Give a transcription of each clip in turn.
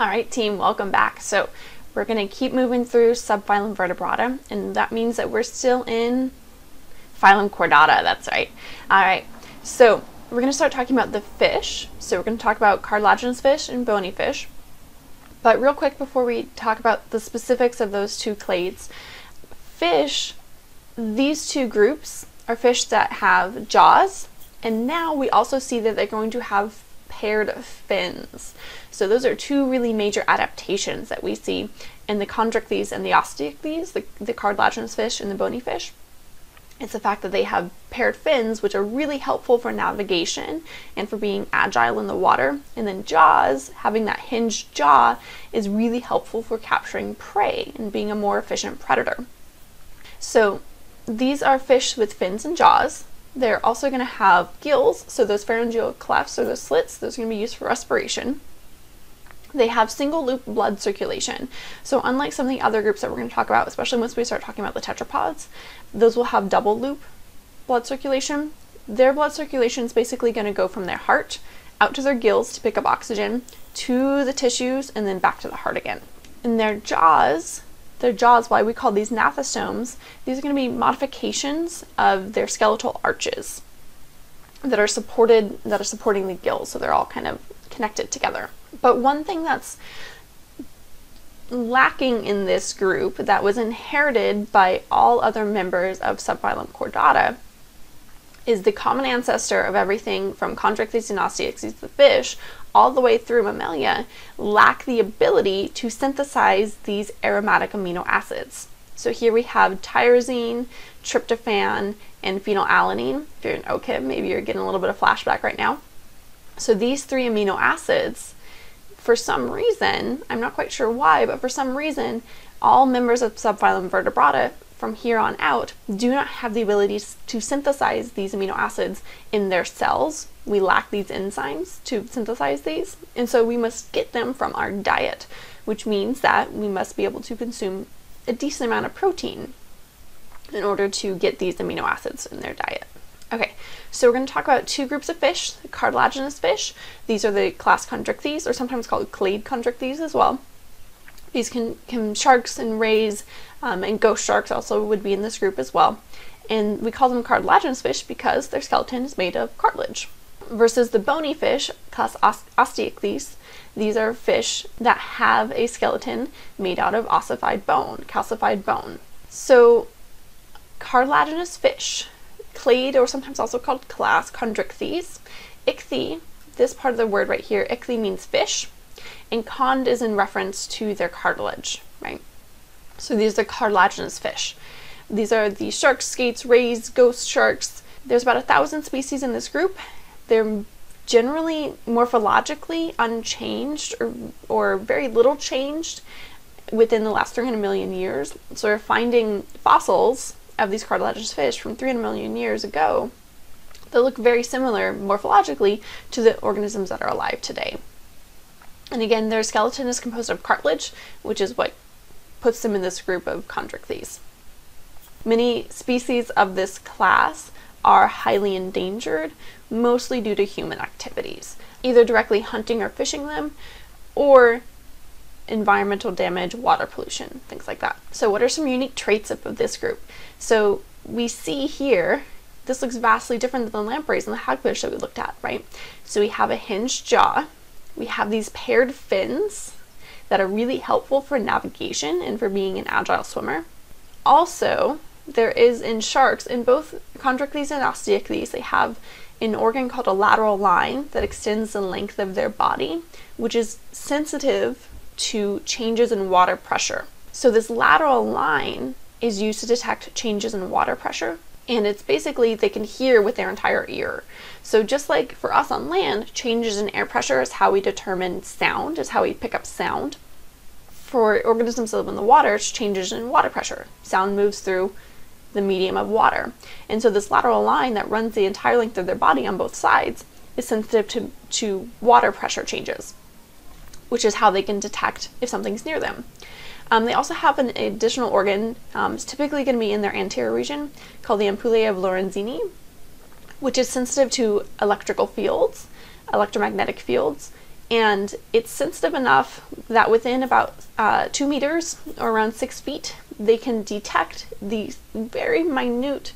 All right, team, welcome back. So we're going to keep moving through subphylum Vertebrata, and that means that we're still in phylum Chordata. That's right. All right, so we're going to start talking about the fish. So we're going to talk about cartilaginous fish and bony fish. But real quick before we talk about the specifics of those two clades, fish, these two groups are fish that have jaws, and now we also see that they're going to have paired fins. So those are two really major adaptations that we see in the Chondrichthyes and the Osteichthyes, the cartilaginous fish and the bony fish. It's the fact that they have paired fins, which are really helpful for navigation and for being agile in the water. And then jaws, having that hinged jaw, is really helpful for capturing prey and being a more efficient predator. So these are fish with fins and jaws. They're also going to have gills, so those pharyngeal clefts or those slits, those are going to be used for respiration. They have single loop blood circulation. So unlike some of the other groups that we're going to talk about, especially once we start talking about the tetrapods, those will have double loop blood circulation. Their blood circulation is basically going to go from their heart out to their gills to pick up oxygen, to the tissues, and then back to the heart again. And their jaws, why we call these gnathostomes, these are going to be modifications of their skeletal arches that are supporting the gills, so they're all kind of connected together. But one thing that's lacking in this group that was inherited by all other members of subphylum Chordata is the common ancestor of everything from Chondrichthyes and Osteichthyes, the fish, all the way through Mammalia, lack the ability to synthesize these aromatic amino acids. So here we have tyrosine, tryptophan, and phenylalanine. If you're an OKIB, maybe you're getting a little bit of flashback right now. So these three amino acids, for some reason, I'm not quite sure why, but for some reason, all members of subphylum Vertebrata from here on out do not have the ability to synthesize these amino acids in their cells. We lack these enzymes to synthesize these, and so we must get them from our diet, which means that we must be able to consume a decent amount of protein in order to get these amino acids in their diet. Okay, so we're going to talk about two groups of fish, the cartilaginous fish. These are the class Chondrichthyes, or sometimes called clade Chondrichthyes as well. These can sharks and rays and ghost sharks also would be in this group as well. And we call them cartilaginous fish because their skeleton is made of cartilage. Versus the bony fish, class Osteichthyes, these are fish that have a skeleton made out of ossified bone, calcified bone. So cartilaginous fish, clade, or sometimes also called class Chondrichthyes. Ichthy, this part of the word right here, ichthy means fish, and chond is in reference to their cartilage, right? So these are cartilaginous fish. These are the sharks, skates, rays, ghost sharks. There's about 1,000 species in this group. They're generally morphologically unchanged or very little changed within the last 300 million years. So we're finding fossils of these cartilaginous fish from 300 million years ago that look very similar morphologically to the organisms that are alive today. And again, their skeleton is composed of cartilage, which is what puts them in this group of Chondrichthyes. Many species of this class are highly endangered, mostly due to human activities, either directly hunting or fishing them, or environmental damage, water pollution, things like that. So what are some unique traits of this group? So we see here, this looks vastly different than the lampreys and the hagfish that we looked at, right? So we have a hinged jaw, we have these paired fins that are really helpful for navigation and for being an agile swimmer. Also, there is in sharks, in both Chondrichthyes and Osteichthyes, they have an organ called a lateral line that extends the length of their body, which is sensitive to changes in water pressure. So this lateral line is used to detect changes in water pressure, and it's basically they can hear with their entire ear. So just like for us on land, changes in air pressure is how we determine sound, is how we pick up sound. For organisms that live in the water, it's changes in water pressure. Sound moves through the medium of water. And so this lateral line that runs the entire length of their body on both sides is sensitive to water pressure changes, which is how they can detect if something's near them. They also have an additional organ, it's typically going to be in their anterior region, called the ampullae of Lorenzini, which is sensitive to electrical fields, electromagnetic fields, And it's sensitive enough that within about 2 meters or around 6 feet, they can detect the very minute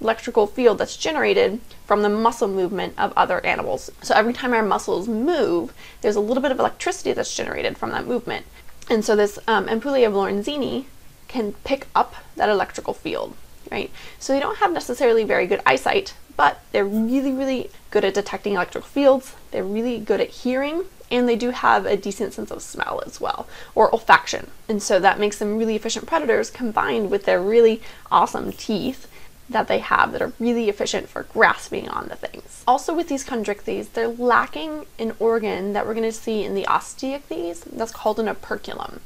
electrical field that's generated from the muscle movement of other animals. So every time our muscles move, there's a little bit of electricity that's generated from that movement. And so this ampullae of Lorenzini can pick up that electrical field, right? So they don't have necessarily very good eyesight, but they're really, really good at detecting electrical fields. They're really good at hearing, and they do have a decent sense of smell as well, or olfaction. And so that makes them really efficient predators, combined with their really awesome teeth that they have that are really efficient for grasping onto things. Also with these Chondrichthyes, they're lacking an organ that we're going to see in the Osteichthyes that's called an operculum.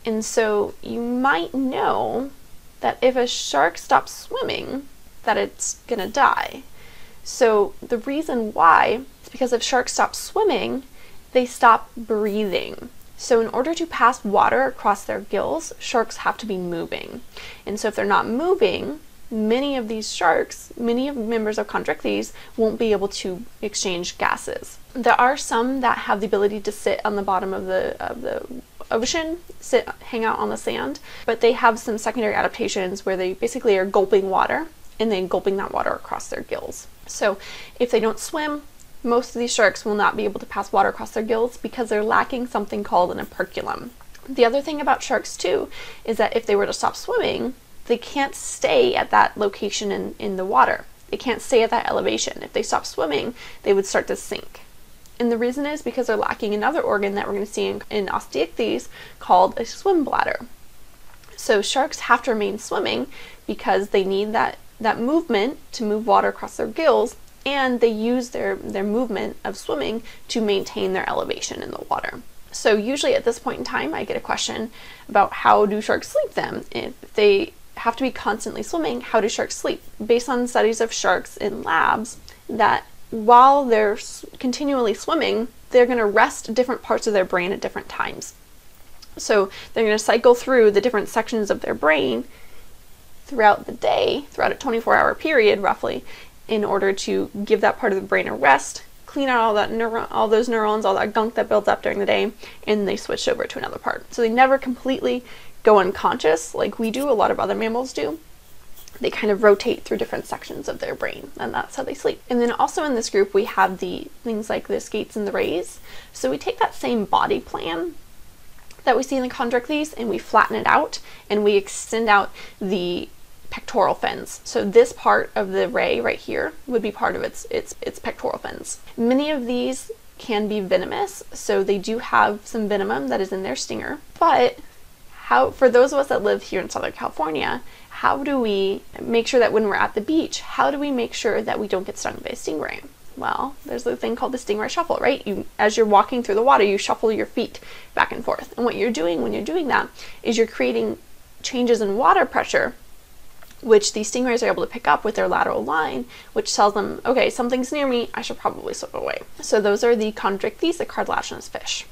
And so you might know that if a shark stops swimming, that it's going to die. So the reason why is because if sharks stop swimming, they stop breathing. So in order to pass water across their gills, sharks have to be moving. And so if they're not moving, many of these sharks, many of members of Chondrichthyes, won't be able to exchange gases. There are some that have the ability to sit on the bottom of the ocean, hang out on the sand, but they have some secondary adaptations where they basically are gulping water and then gulping that water across their gills. So if they don't swim, most of these sharks will not be able to pass water across their gills because they're lacking something called an operculum. The other thing about sharks too is that if they were to stop swimming, they can't stay at that location in the water. They can't stay at that elevation. If they stop swimming, they would start to sink. And the reason is because they're lacking another organ that we're going to see in Osteichthyes called a swim bladder. So sharks have to remain swimming because they need that movement to move water across their gills, and they use their movement of swimming to maintain their elevation in the water. So usually at this point in time, I get a question about how do sharks sleep then? If they have to be constantly swimming, how do sharks sleep? Based on studies of sharks in labs, that while they're continually swimming, they're going to rest different parts of their brain at different times. So they're going to cycle through the different sections of their brain throughout the day, throughout a 24-hour period roughly, in order to give that part of the brain a rest, clean out all those neurons, all that gunk that builds up during the day, and they switch over to another part. So they never completely go unconscious like we do, a lot of other mammals do. They kind of rotate through different sections of their brain, and that's how they sleep. And then also in this group, we have the things like the skates and the rays. So we take that same body plan that we see in the Chondrichthyes and we flatten it out, and we extend out the pectoral fins. So this part of the ray right here would be part of its pectoral fins. Many of these can be venomous, so they do have some venom that is in their stinger. But for those of us that live here in Southern California, how do we make sure that when we're at the beach, how do we make sure that we don't get stung by a stingray? Well, there's a thing called the stingray shuffle, right? As you're walking through the water, you shuffle your feet back and forth. And what you're doing when you're doing that is you're creating changes in water pressure, which these stingrays are able to pick up with their lateral line, which tells them, okay, something's near me, I should probably swim away. So those are the Chondrichthyes, the cartilaginous fish.